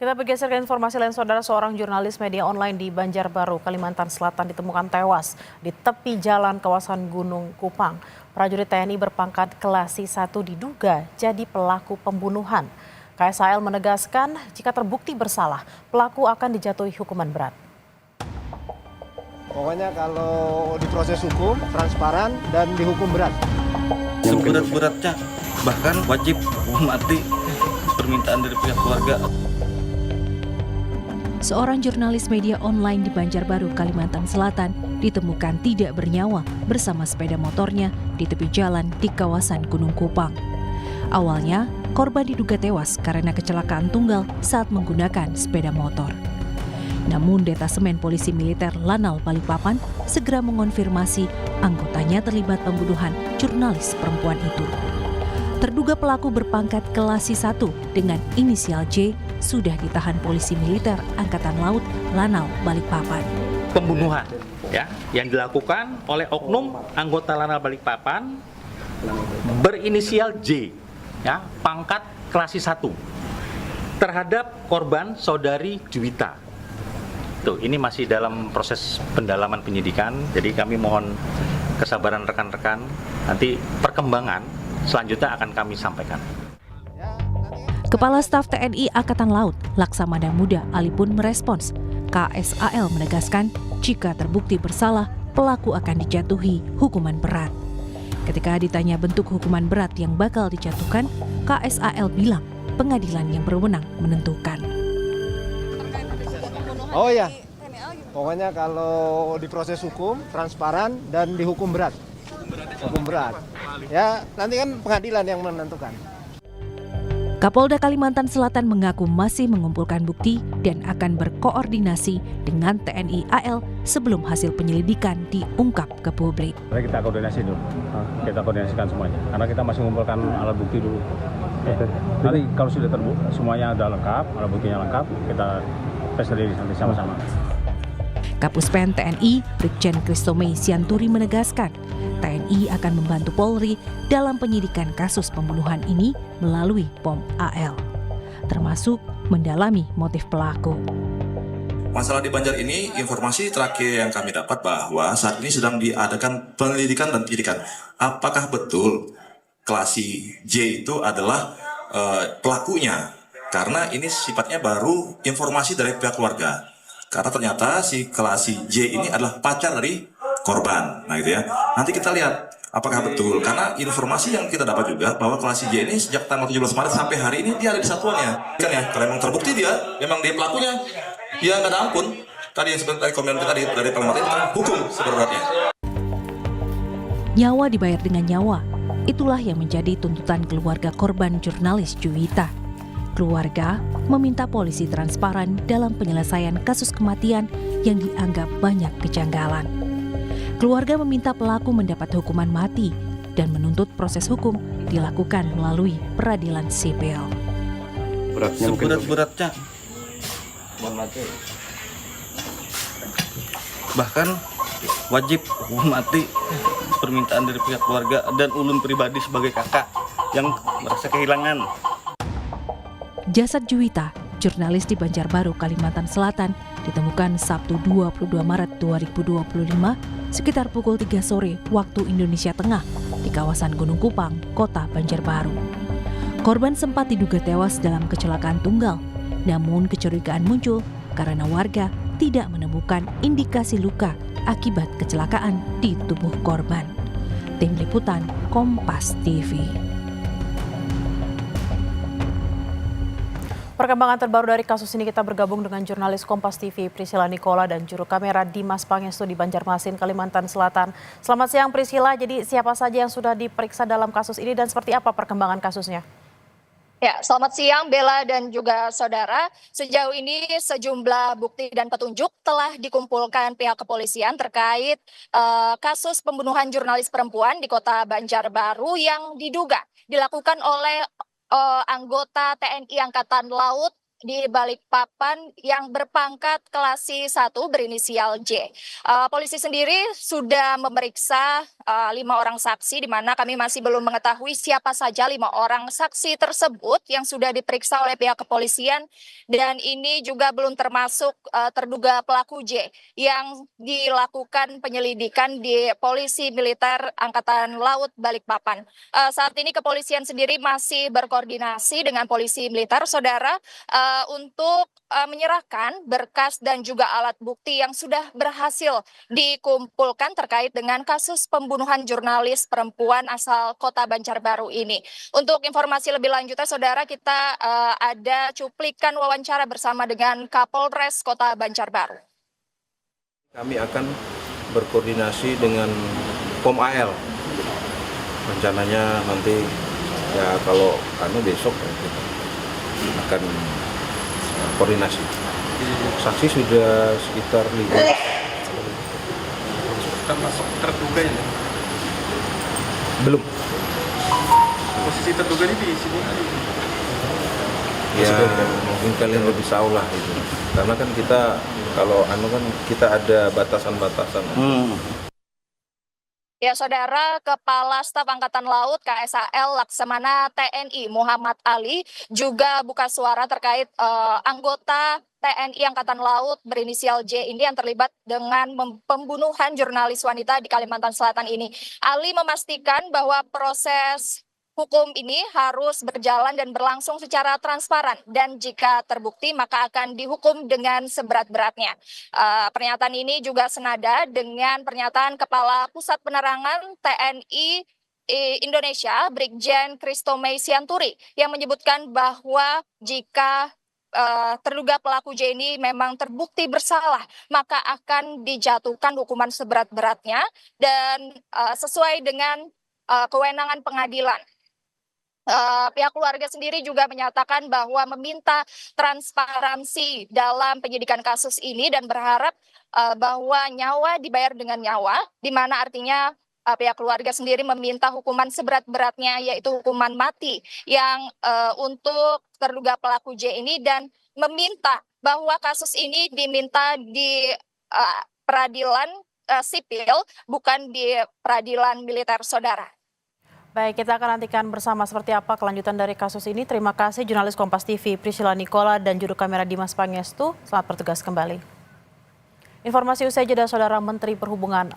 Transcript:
Kita bergeser ke informasi lain, saudara. Seorang jurnalis media online di Banjarbaru, Kalimantan Selatan ditemukan tewas di tepi jalan kawasan Gunung Kupang. Prajurit TNI berpangkat Kelasi 1 diduga jadi pelaku pembunuhan. KSAL menegaskan jika terbukti bersalah, pelaku akan dijatuhi hukuman berat. Pokoknya kalau diproses hukum, transparan, dan dihukum berat. Seberat-beratnya, bahkan wajib mati, permintaan dari pihak keluarga. Seorang jurnalis media online di Banjarbaru, Kalimantan Selatan ditemukan tidak bernyawa bersama sepeda motornya di tepi jalan di kawasan Gunung Kupang. Awalnya, korban diduga tewas karena kecelakaan tunggal saat menggunakan sepeda motor. Namun Detasemen Polisi Militer Lanal Balikpapan segera mengonfirmasi anggotanya terlibat pembunuhan jurnalis perempuan itu. Terduga pelaku berpangkat Kelasi 1 dengan inisial J sudah ditahan Polisi Militer Angkatan Laut Lanal Balikpapan. Pembunuhan ya yang dilakukan oleh oknum anggota Lanal Balikpapan berinisial J ya, pangkat Kelasi 1 terhadap korban saudari Juwita. Tuh, ini masih dalam proses pendalaman penyidikan, jadi kami mohon kesabaran rekan-rekan, nanti perkembangan selanjutnya akan kami sampaikan. Kepala Staf TNI Angkatan Laut Laksamana Muda Ali pun merespons. KSAL menegaskan jika terbukti bersalah, pelaku akan dijatuhi hukuman berat. Ketika ditanya bentuk hukuman berat yang bakal dijatuhkan, KSAL bilang pengadilan yang berwenang menentukan. Oh ya, pokoknya kalau diproses hukum, transparan, dan dihukum berat. Hukum berat. Ya, nanti kan pengadilan yang menentukan. Kapolda Kalimantan Selatan mengaku masih mengumpulkan bukti dan akan berkoordinasi dengan TNI AL sebelum hasil penyelidikan diungkap ke publik. Mari kita koordinasi dulu, kita koordinasikan semuanya, karena kita masih mengumpulkan alat bukti dulu. Nanti kalau sudah terbukti semuanya sudah lengkap, alat buktinya lengkap, kita tes sendiri nanti sama-sama. Kapuspen TNI Brigjen Kristome Sianturi menegaskan TNI akan membantu Polri dalam penyidikan kasus pembunuhan ini melalui POM AL, termasuk mendalami motif pelaku. Masalah di Banjar ini, informasi terakhir yang kami dapat bahwa saat ini sedang diadakan penyelidikan dan penyidikan. Apakah betul Kelasi J itu adalah pelakunya? Karena ini sifatnya baru informasi dari pihak keluarga. Karena ternyata si Kelasi J ini adalah pacar dari korban. Nah gitu ya. Nanti kita lihat apakah betul. Karena informasi yang kita dapat juga bahwa Kelasi J ini sejak tanggal 17 Maret sampai hari ini dia ada di satuannya. Kan ya, kalau memang terbukti memang dia pelakunya, ya nggak ada ampun. Tadi yang sebentar komen tadi dari Panglima itu kan hukum seberat-beratnya. Nyawa dibayar dengan nyawa. Itulah yang menjadi tuntutan keluarga korban jurnalis Juwita. Keluarga meminta polisi transparan dalam penyelesaian kasus kematian yang dianggap banyak kejanggalan. Keluarga meminta pelaku mendapat hukuman mati dan menuntut proses hukum dilakukan melalui peradilan sipil. Seberat-beratnya, bahkan wajib mati, permintaan dari pihak keluarga dan ulun pribadi sebagai kakak yang merasa kehilangan. Jasad Juwita, jurnalis di Banjarbaru, Kalimantan Selatan, ditemukan Sabtu 22 Maret 2025 sekitar pukul 3 sore waktu Indonesia Tengah di kawasan Gunung Kupang, Kota Banjarbaru. Korban sempat diduga tewas dalam kecelakaan tunggal, namun kecurigaan muncul karena warga tidak menemukan indikasi luka akibat kecelakaan di tubuh korban. Tim Liputan Kompas TV. Perkembangan terbaru dari kasus ini kita bergabung dengan jurnalis Kompas TV Priscila Nikola dan juru kamera Dimas Pangestu di Banjarmasin, Kalimantan Selatan. Selamat siang Priscila, jadi siapa saja yang sudah diperiksa dalam kasus ini dan seperti apa perkembangan kasusnya? Ya, selamat siang Bella dan juga saudara. Sejauh ini sejumlah bukti dan petunjuk telah dikumpulkan pihak kepolisian terkait kasus pembunuhan jurnalis perempuan di Kota Banjarbaru yang diduga dilakukan oleh anggota TNI Angkatan Laut di Balikpapan yang berpangkat Klasi 1 berinisial J. Polisi sendiri sudah memeriksa 5 orang saksi, di mana kami masih belum mengetahui siapa saja 5 orang saksi tersebut yang sudah diperiksa oleh pihak kepolisian, dan ini juga belum termasuk terduga pelaku J yang dilakukan penyelidikan di Polisi Militer Angkatan Laut Balikpapan. Saat ini kepolisian sendiri masih berkoordinasi dengan polisi militer, saudara, untuk menyerahkan berkas dan juga alat bukti yang sudah berhasil dikumpulkan terkait dengan kasus pembunuhan jurnalis perempuan asal Kota Banjarbaru ini. Untuk informasi lebih lanjutnya, saudara, kita ada cuplikan wawancara bersama dengan Kapolres Kota Banjarbaru. Kami akan berkoordinasi dengan POM AL. Rencananya nanti ya kalau besok kita akan koordinasi. Saksi sudah sekitar 5. Termasuk terduga ini? Belum. Posisi terduga ini di sini? Ya mungkin kalian lebih tahu lah itu. Karena kan kita kalau kita ada batasan-batasan. Ya, saudara, Kepala Staf Angkatan Laut KSAL Laksamana TNI Muhammad Ali juga buka suara terkait anggota TNI Angkatan Laut berinisial J ini yang terlibat dengan pembunuhan jurnalis wanita di Kalimantan Selatan ini. Ali memastikan bahwa proses hukum ini harus berjalan dan berlangsung secara transparan, dan jika terbukti maka akan dihukum dengan seberat-beratnya. Pernyataan ini juga senada dengan pernyataan Kepala Pusat Penerangan TNI Indonesia, Brigjen Christomei Sianturi, yang menyebutkan bahwa jika terduga pelaku J ini memang terbukti bersalah, maka akan dijatuhkan hukuman seberat-beratnya dan sesuai dengan kewenangan pengadilan. Pihak keluarga sendiri juga menyatakan bahwa meminta transparansi dalam penyidikan kasus ini dan berharap bahwa nyawa dibayar dengan nyawa, di mana artinya pihak keluarga sendiri meminta hukuman seberat-beratnya, yaitu hukuman mati yang untuk terduga pelaku J ini, dan meminta bahwa kasus ini diminta di peradilan sipil, bukan di peradilan militer, saudara. Baik, kita akan nantikan bersama seperti apa kelanjutan dari kasus ini. Terima kasih jurnalis Kompas TV Priscilla Nicola dan juru kamera Dimas Pangestu. Selamat bertugas kembali. Informasi usai jeda, Saudara, Menteri Perhubungan